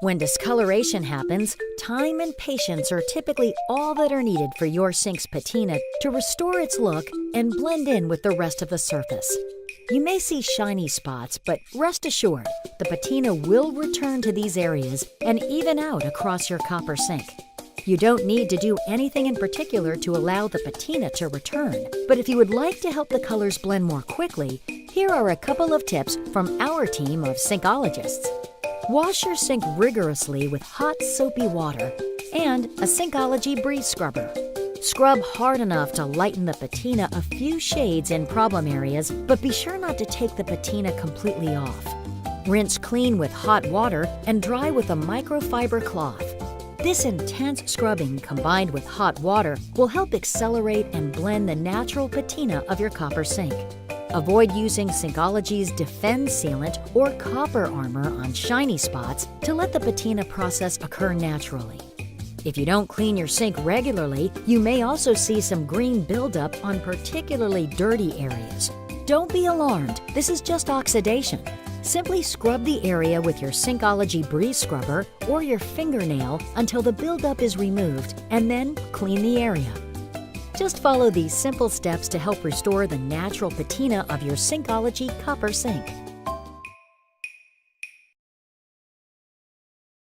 When discoloration happens, time and patience are typically all that are needed for your sink's patina to restore its look and blend in with the rest of the surface. You may see shiny spots, but rest assured, the patina will return to these areas and even out across your copper sink. You don't need to do anything in particular to allow the patina to return, but if you would like to help the colors blend more quickly, here are a couple of tips from our team of Sinkologists. Wash your sink rigorously with hot soapy water and a Sinkology Breeze Scrubber. Scrub hard enough to lighten the patina a few shades in problem areas, but be sure not to take the patina completely off. Rinse clean with hot water and dry with a microfiber cloth. This intense scrubbing combined with hot water will help accelerate and blend the natural patina of your copper sink. Avoid using Sinkology's Defend Sealant or copper armor on shiny spots to let the patina process occur naturally. If you don't clean your sink regularly, you may also see some green buildup on particularly dirty areas. Don't be alarmed, this is just oxidation. Simply scrub the area with your Sinkology Breeze Scrubber or your fingernail until the buildup is removed, and then clean the area. Just follow these simple steps to help restore the natural patina of your Sinkology copper sink.